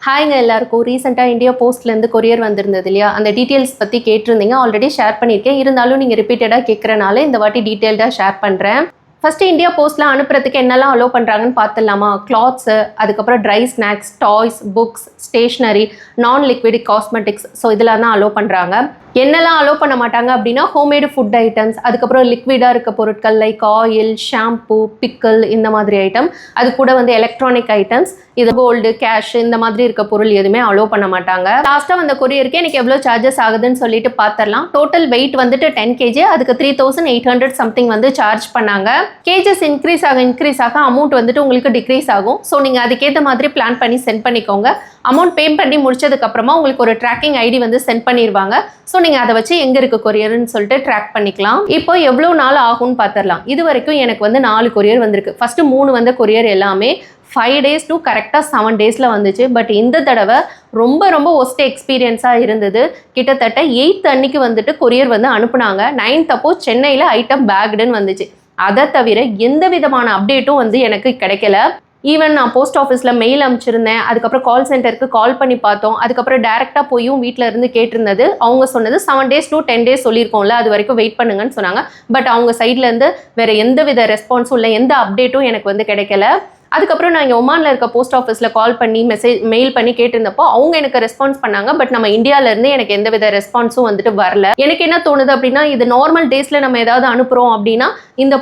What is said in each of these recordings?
ஹாய்ங்க எல்லாருக்கும் ரீசெண்டாக India போஸ்ட்லேருந்து courier வந்திருந்தது இல்லையா, அந்த டீட்டெயில்ஸ் பற்றி கேட்டிருந்தீங்க. ஆல்ரெடி ஷேர் பண்ணியிருக்கேன். இருந்தாலும் நீங்கள் ரிப்பீட்டடாக கேட்குறனால இந்த வாட்டி டீட்டெயில்டாக ஷேர் பண்ணுறேன். ஃபஸ்ட்டு இந்தியா போஸ்ட்டில் அனுப்புறதுக்கு என்னெல்லாம் அலோவ் பண்ணுறாங்கன்னு பார்த்துடலாமா? கிளாத்ஸு, அதுக்கப்புறம் try snacks, toys, books, stationery, நான் லிக்விட் காஸ்மெட்டிக்ஸ், ஸோ இதெல்லாம் தான் அலோவ் பண்ணுறாங்க. என்னெல்லாம் அலோவ் பண்ண மாட்டாங்க அப்படின்னா ஹோம்மேடு ஃபுட் ஐட்டம்ஸ், அதுக்கப்புறம் லிக்விடாக இருக்க பொருட்கள் லைக் ஆயில், ஷாம்பூ, பிக்கல் இந்த மாதிரி ஐட்டம், அது கூட வந்து எலக்ட்ரானிக் ஐட்டம்ஸ், இது கோல்டு, கேஷ் இந்த மாதிரி இருக்க பொருள் எதுவுமே அலோவ் பண்ண மாட்டாங்க. லாஸ்ட்டாக வந்த கொரியருக்கு எனக்கு எவ்வளோ சார்ஜஸ் ஆகுதுன்னு சொல்லிட்டு பார்த்துடலாம். டோட்டல் வெயிட் வந்துட்டு 10 kg, அதுக்கு 3800 சம்திங் வந்து சார்ஜ் பண்ணாங்க. கேஜஸ் இன்க்ரீஸ் ஆக அமௌண்ட் வந்துட்டு உங்களுக்கு டிக்ரீஸ் ஆகும். ஸோ நீங்கள் அதுக்கேற்ற மாதிரி பிளான் பண்ணி சென்ட் பண்ணிக்கோங்க. அமௌண்ட் பே பண்ணி முடிச்சதுக்கப்புறமா உங்களுக்கு ஒரு ட்ராக்கிங் ஐடி வந்து சென்ட் பண்ணிடுவாங்க. ஸோ நீங்கள் அதை வச்சு எங்கே இருக்க கொரியர்னு சொல்லிட்டு ட்ராக் பண்ணிக்கலாம். இப்போ எவ்வளோ நாள் ஆகும்னு பார்த்துடலாம். இது வரைக்கும் எனக்கு வந்து 4 கொரியர் வந்திருக்கு. ஃபஸ்ட்டு 3 வந்த கொரியர் எல்லாமே 5 days to கரெக்டாக 7 daysல வந்துச்சு. பட் இந்த தடவை ரொம்ப ஒஸ்ட் எக்ஸ்பீரியன்ஸாக இருந்தது. கிட்டத்தட்ட 8th அன்னைக்கு வந்துட்டு கொரியர் வந்து அனுப்புனாங்க. 9th அப்போ சென்னையில் ஐட்டம் பேக்டுன்னு வந்துச்சு. அதை தவிர எந்த விதமான அப்டேட்டும் வந்து எனக்கு கிடைக்கல. ஈவன் நான் போஸ்ட் ஆஃபீஸில் மெயில் அனுப்பிச்சிருந்தேன். அதுக்கப்புறம் கால் சென்டருக்கு கால் பண்ணி பார்த்தோம். அதுக்கப்புறம் டேரெக்டாக போயும் வீட்டில் இருந்து கேட்டிருந்தது. அவங்க சொன்னது 7 days to 10 days சொல்லியிருக்கோம்ல, அது வரைக்கும் வெயிட் பண்ணுங்கன்னு சொன்னாங்க. பட் அவங்க சைட்லேருந்து வேறு எந்த வித ரெஸ்பான்ஸும் இல்லை, எந்த அப்டேட்டும் எனக்கு வந்து கிடைக்கல. அதுக்கப்புறம் நான் இங்கே ஒமானில் இருக்க போஸ்ட் ஆஃபீஸில் கால் பண்ணி மெயில் பண்ணி கேட்டிருந்தப்போ அவங்க எனக்கு ரெஸ்பான்ஸ் பண்ணாங்க. பட் நம்ம இந்தியாவிலேருந்து எனக்கு எந்த வித ரெஸ்பான்ஸும் வந்துட்டு வரல. எனக்கு என்ன தோணுது அப்படின்னா, இது நார்மல் டேஸில் நம்ம ஏதாவது அனுப்புகிறோம் அப்படின்னா இந்த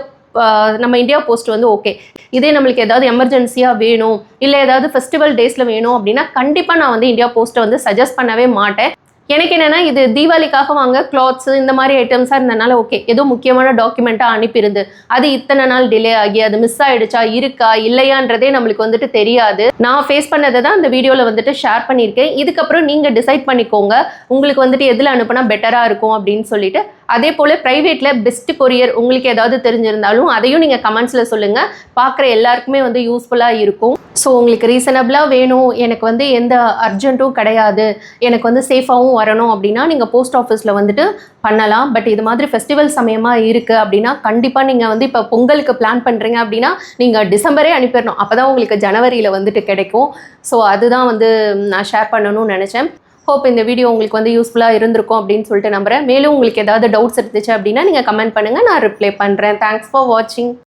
நம்ம இந்தியா போஸ்ட் வந்து ஓகே. இதே நம்மளுக்கு ஏதாவது எமர்ஜென்சியாக வேணும், இல்லை ஏதாவது ஃபெஸ்டிவல் டேஸில் வேணும் அப்படின்னா கண்டிப்பாக நான் வந்து இந்தியா போஸ்ட்டை வந்து சஜஸ்ட் பண்ணவே மாட்டேன். எனக்கு என்னென்னா, இது தீபாவளிக்காக வாங்க கிளாத்ஸு இந்த மாதிரி ஐட்டம்ஸாக இருந்தனால ஓகே, ஏதோ முக்கியமான டாக்குமெண்ட்டாக அனுப்பியிருந்து அது இத்தனை நாள் டிலே ஆகி அது மிஸ் ஆகிடுச்சா, இருக்கா இல்லையான்றதே நம்மளுக்கு வந்துட்டு தெரியாது. நான் ஃபேஸ் பண்ணதை தான் இந்த வீடியோவில் வந்துட்டு ஷேர் பண்ணியிருக்கேன். இதுக்கப்புறம் நீங்கள் டிசைட் பண்ணிக்கோங்க உங்களுக்கு வந்துட்டு எதில் அனுப்புனா பெட்டராக இருக்கும் அப்படின்னு சொல்லிட்டு. அதே போல் ப்ரைவேட்டில் பெஸ்ட் கொரியர் உங்களுக்கு ஏதாவது தெரிஞ்சிருந்தாலும் அதையும் நீங்கள் கமெண்ட்ஸில் சொல்லுங்கள். பார்க்குற எல்லாருக்குமே வந்து யூஸ்ஃபுல்லாக இருக்கும். ஸோ உங்களுக்கு ரீசனபிளாக வேணும், எனக்கு வந்து எந்த அர்ஜென்ட்டும் கிடையாது, எனக்கு வந்து சேஃபாகவும் வரணும் அப்படின்னா நீங்கள் போஸ்ட் ஆஃபீஸில் வந்துட்டு பண்ணலாம். பட் இது மாதிரி ஃபெஸ்டிவல் சமயமாக இருக்குது அப்படின்னா கண்டிப்பாக நீங்கள் வந்து இப்போ பொங்கலுக்கு பிளான் பண்ணுறீங்க அப்படின்னா நீங்கள் டிசம்பரே அனுப்பிடணும். அப்போ தான் உங்களுக்கு ஜனவரியில் வந்துட்டு கிடைக்கும். ஸோ அதுதான் வந்து நான் ஷேர் பண்ணணும்னு நினச்சேன். ஹோப் இந்த வீடியோ உங்களுக்கு வந்து யூஸ்ஃபுல்லாக இருந்திருக்கும் அப்படின்னு சொல்லிட்டு நம்புறேன். மேலும் உங்களுக்கு ஏதாவது டவுட்ஸ் இருந்துச்சு அப்படின்னா நீங்கள் கமெண்ட் பண்ணுங்கள், நான் ரிப்ளை பண்ணுறேன். தேங்க்ஸ் ஃபார் வாட்சிங்.